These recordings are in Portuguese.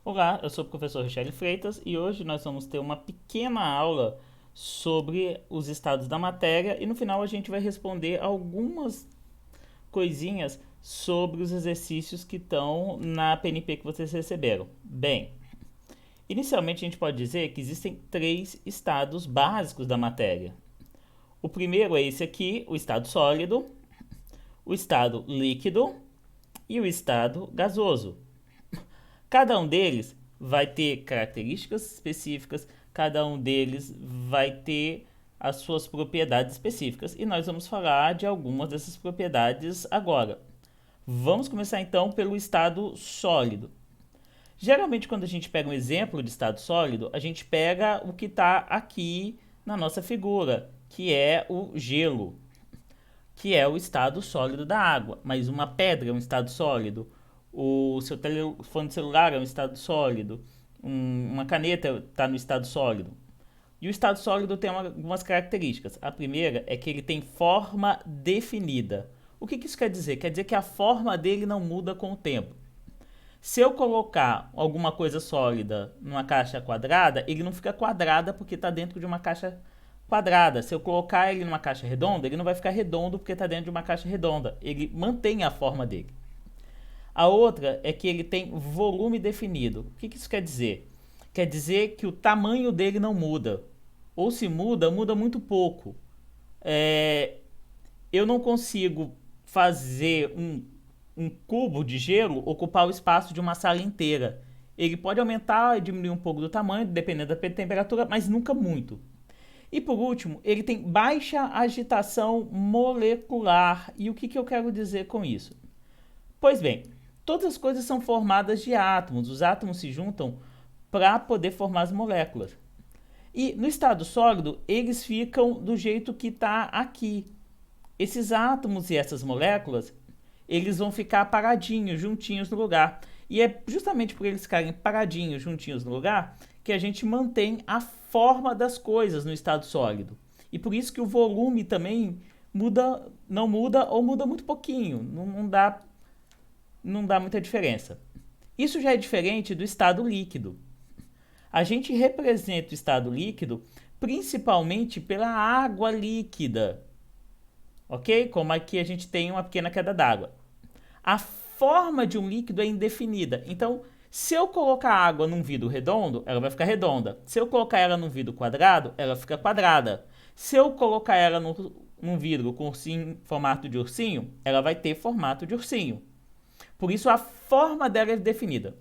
Olá, eu sou o professor Richelle Freitas e hoje nós vamos ter uma pequena aula sobre os estados da matéria e no final a gente vai responder algumas coisinhas sobre os exercícios que estão na PNP que vocês receberam. Bem, inicialmente a gente pode dizer que existem três estados básicos da matéria. O primeiro é esse aqui, o estado sólido, o estado líquido e o estado gasoso. Cada um deles vai ter características específicas, cada um deles vai ter as suas propriedades específicas e nós vamos falar de algumas dessas propriedades agora. Vamos começar então pelo estado sólido. Geralmente, quando a gente pega um exemplo de estado sólido, a gente pega o que está aqui na nossa figura, que é o gelo, que é o estado sólido da água. Mas uma pedra é um estado sólido, o seu telefone celular é um estado sólido, uma caneta está no estado sólido. E o estado sólido tem algumas características. A primeira é que ele tem forma definida. O que isso quer dizer? Quer dizer que a forma dele não muda com o tempo. Se eu colocar alguma coisa sólida numa caixa quadrada, ele não fica quadrada porque está dentro de uma caixa quadrada. Se eu colocar ele numa caixa redonda, ele não vai ficar redondo porque está dentro de uma caixa redonda. Ele mantém a forma dele. A outra é que ele tem volume definido. O que isso quer dizer? Quer dizer que o tamanho dele não muda. Ou se muda, muda muito pouco. Eu não consigo fazer um cubo de gelo ocupar o espaço de uma sala inteira. Ele pode aumentar e diminuir um pouco do tamanho, dependendo da temperatura, mas nunca muito. E por último, ele tem baixa agitação molecular. E o que eu quero dizer com isso? Pois bem, todas as coisas são formadas de átomos. Os átomos se juntam para poder formar as moléculas. E no estado sólido, eles ficam do jeito que está aqui. Esses átomos e essas moléculas, eles vão ficar paradinhos, juntinhos no lugar. E é justamente por eles ficarem paradinhos, juntinhos no lugar, que a gente mantém a forma das coisas no estado sólido. E por isso que o volume também muda, não muda ou muda muito pouquinho. Não dá muita diferença. Isso já é diferente do estado líquido. A gente representa o estado líquido principalmente pela água líquida, ok? Como aqui a gente tem uma pequena queda d'água. A forma de um líquido é indefinida. Então, se eu colocar água num vidro redondo, ela vai ficar redonda. Se eu colocar ela num vidro quadrado, ela fica quadrada. Se eu colocar ela num vidro com formato de ursinho, ela vai ter formato de ursinho. Por isso, a forma dela é definida.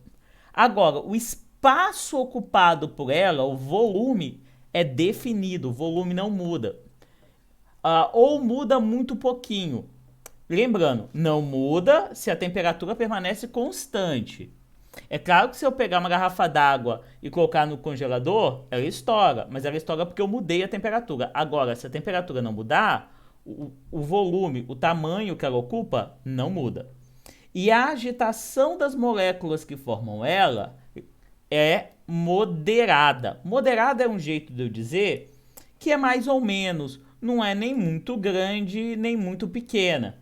Agora, o espaço ocupado por ela, o volume, é definido. O volume não muda. Ou muda muito pouquinho. Lembrando, não muda se a temperatura permanece constante. É claro que se eu pegar uma garrafa d'água e colocar no congelador, ela estoura. Mas ela estoura porque eu mudei a temperatura. Agora, se a temperatura não mudar, o volume, o tamanho que ela ocupa, não muda. E a agitação das moléculas que formam ela é moderada. Moderada é um jeito de eu dizer que é mais ou menos, não é nem muito grande, nem muito pequena.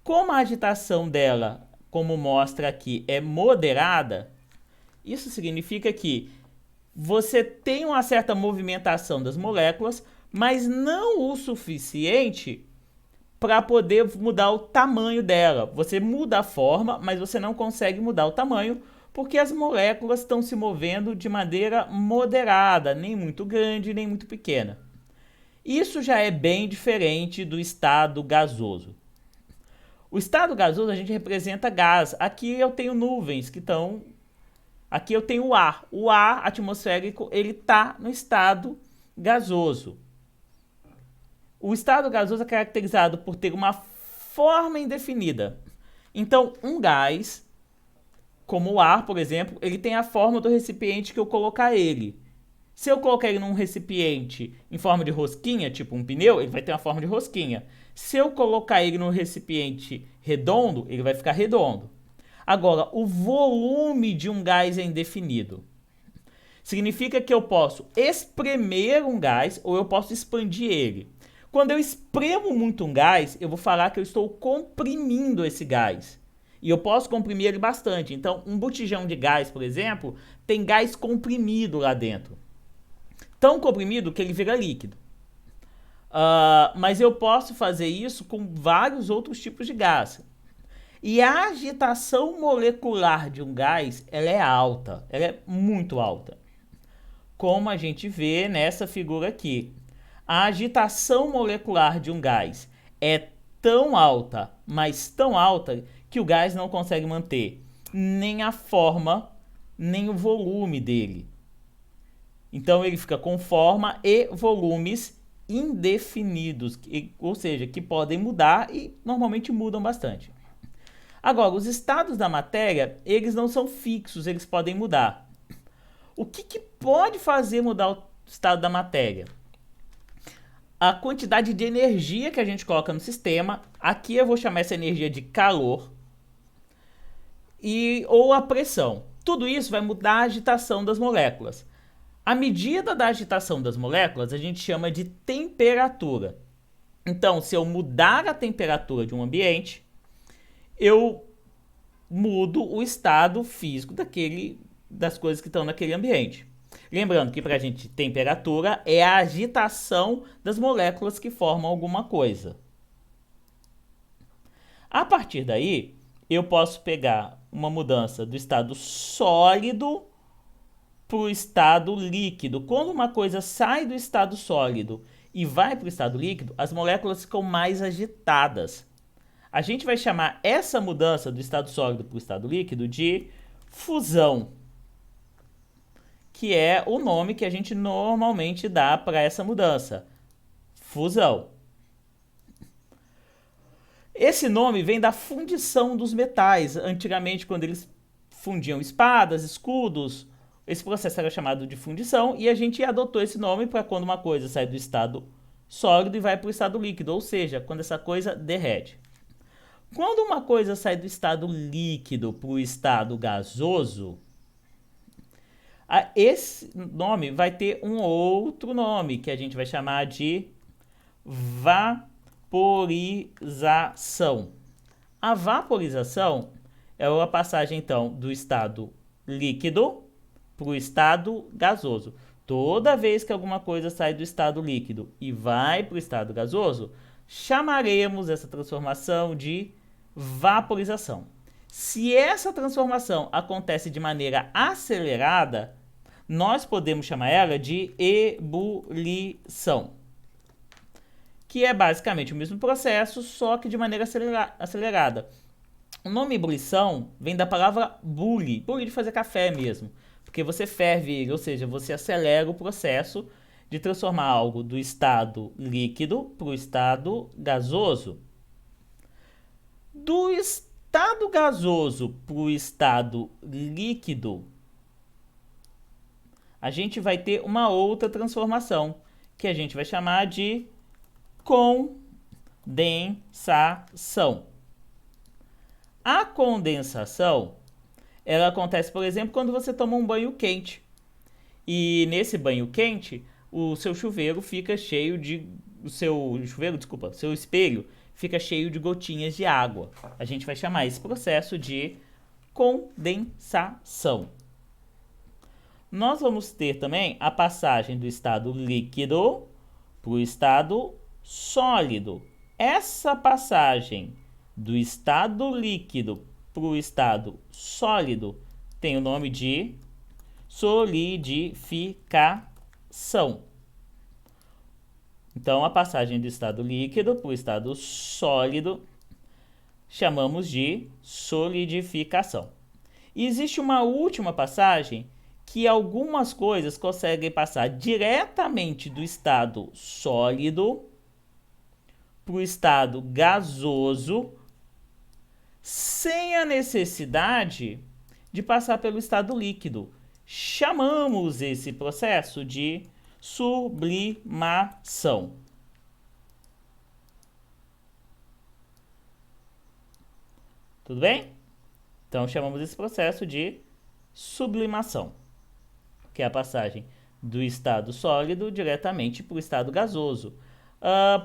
Como a agitação dela, como mostra aqui, é moderada, isso significa que você tem uma certa movimentação das moléculas, mas não o suficiente para poder mudar o tamanho dela. Você muda a forma, mas você não consegue mudar o tamanho, porque as moléculas estão se movendo de maneira moderada, nem muito grande, nem muito pequena. Isso já é bem diferente do estado gasoso. O estado gasoso a gente representa gás. Aqui eu tenho nuvens que estão... Aqui eu tenho o ar. O ar atmosférico, ele está no estado gasoso. O estado gasoso é caracterizado por ter uma forma indefinida. Então, um gás, como o ar, por exemplo, ele tem a forma do recipiente que eu colocar ele. Se eu colocar ele num recipiente em forma de rosquinha, tipo um pneu, ele vai ter uma forma de rosquinha. Se eu colocar ele num recipiente redondo, ele vai ficar redondo. Agora, o volume de um gás é indefinido. Significa que eu posso espremer um gás ou eu posso expandir ele. Quando eu espremo muito um gás, eu vou falar que eu estou comprimindo esse gás. E eu posso comprimir ele bastante. Então, um botijão de gás, por exemplo, tem gás comprimido lá dentro. Tão comprimido que ele vira líquido. Mas eu posso fazer isso com vários outros tipos de gás. E a agitação molecular de um gás, ela é alta. Ela é muito alta. Como a gente vê nessa figura aqui. A agitação molecular de um gás é tão alta, mas tão alta, que o gás não consegue manter nem a forma, nem o volume dele. Então ele fica com forma e volumes indefinidos, ou seja, que podem mudar e normalmente mudam bastante. Agora, os estados da matéria, eles não são fixos, eles podem mudar. O que pode fazer mudar o estado da matéria? A quantidade de energia que a gente coloca no sistema, aqui eu vou chamar essa energia de calor, ou a pressão. Tudo isso vai mudar a agitação das moléculas. A medida da agitação das moléculas a gente chama de temperatura. Então, se eu mudar a temperatura de um ambiente, eu mudo o estado físico das coisas que estão naquele ambiente. Lembrando que para a gente temperatura é a agitação das moléculas que formam alguma coisa. A partir daí, eu posso pegar uma mudança do estado sólido para o estado líquido. Quando uma coisa sai do estado sólido e vai para o estado líquido, as moléculas ficam mais agitadas. A gente vai chamar essa mudança do estado sólido para o estado líquido de fusão, que é o nome que a gente normalmente dá para essa mudança, fusão. Esse nome vem da fundição dos metais. Antigamente, quando eles fundiam espadas, escudos, esse processo era chamado de fundição e a gente adotou esse nome para quando uma coisa sai do estado sólido e vai para o estado líquido, ou seja, quando essa coisa derrete. Quando uma coisa sai do estado líquido para o estado gasoso, esse nome vai ter um outro nome que a gente vai chamar de vaporização. A vaporização é a passagem, então, do estado líquido para o estado gasoso. Toda vez que alguma coisa sai do estado líquido e vai para o estado gasoso, chamaremos essa transformação de vaporização. Se essa transformação acontece de maneira acelerada, nós podemos chamar ela de ebulição, que é basicamente o mesmo processo, só que de maneira acelerada. O nome ebulição vem da palavra bule de fazer café mesmo, porque você ferve ele, ou seja, você acelera o processo de transformar algo do estado líquido para o estado gasoso. Do estado gasoso para o estado líquido, a gente vai ter uma outra transformação, que a gente vai chamar de condensação. A condensação, ela acontece, por exemplo, quando você toma um banho quente. E nesse banho quente, o seu chuveiro fica cheio de... seu espelho fica cheio de gotinhas de água. A gente vai chamar esse processo de condensação. Nós vamos ter também a passagem do estado líquido para o estado sólido. Essa passagem do estado líquido para o estado sólido tem o nome de solidificação. Então, a passagem do estado líquido para o estado sólido chamamos de solidificação. E existe uma última passagem que algumas coisas conseguem passar diretamente do estado sólido para o estado gasoso sem a necessidade de passar pelo estado líquido. Chamamos esse processo de sublimação. Tudo bem? Então, chamamos esse processo de sublimação, que é a passagem do estado sólido diretamente para o estado gasoso.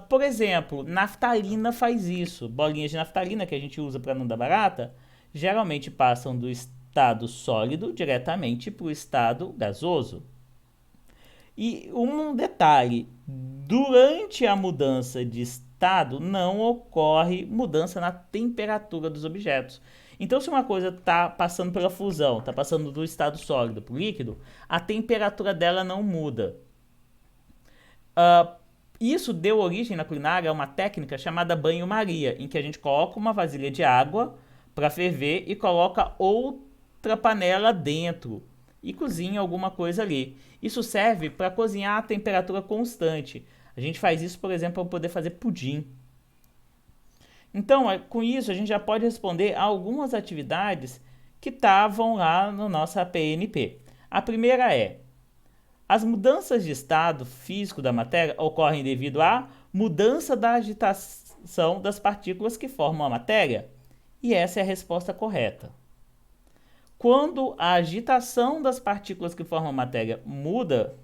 Por exemplo, naftalina faz isso. Bolinhas de naftalina que a gente usa para não dar barata, geralmente passam do estado sólido diretamente para o estado gasoso. E um detalhe, durante a mudança de estado não ocorre mudança na temperatura dos objetos. Então, se uma coisa está passando pela fusão, está passando do estado sólido para o líquido, a temperatura dela não muda. Isso deu origem na culinária a uma técnica chamada banho-maria, em que a gente coloca uma vasilha de água para ferver e coloca outra panela dentro e cozinha alguma coisa ali. Isso serve para cozinhar a temperatura constante. A gente faz isso, por exemplo, para poder fazer pudim. Então, com isso, a gente já pode responder a algumas atividades que estavam lá no nosso PNP. A primeira é: as mudanças de estado físico da matéria ocorrem devido à mudança da agitação das partículas que formam a matéria? E essa é a resposta correta. Quando a agitação das partículas que formam a matéria muda,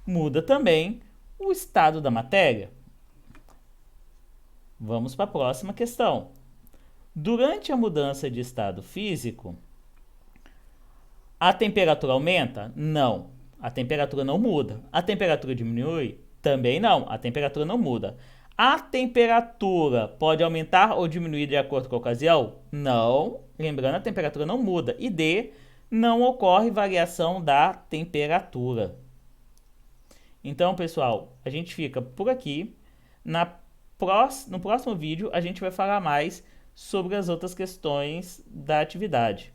muda também o estado da matéria. Vamos para a próxima questão. Durante a mudança de estado físico, a temperatura aumenta? Não, a temperatura não muda. A temperatura diminui? Também não, a temperatura não muda. A temperatura pode aumentar ou diminuir de acordo com a ocasião? Não, lembrando, a temperatura não muda. E D, não ocorre variação da temperatura. Então, pessoal, a gente fica por aqui. No próximo vídeo, a gente vai falar mais sobre as outras questões da atividade.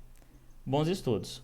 Bons estudos!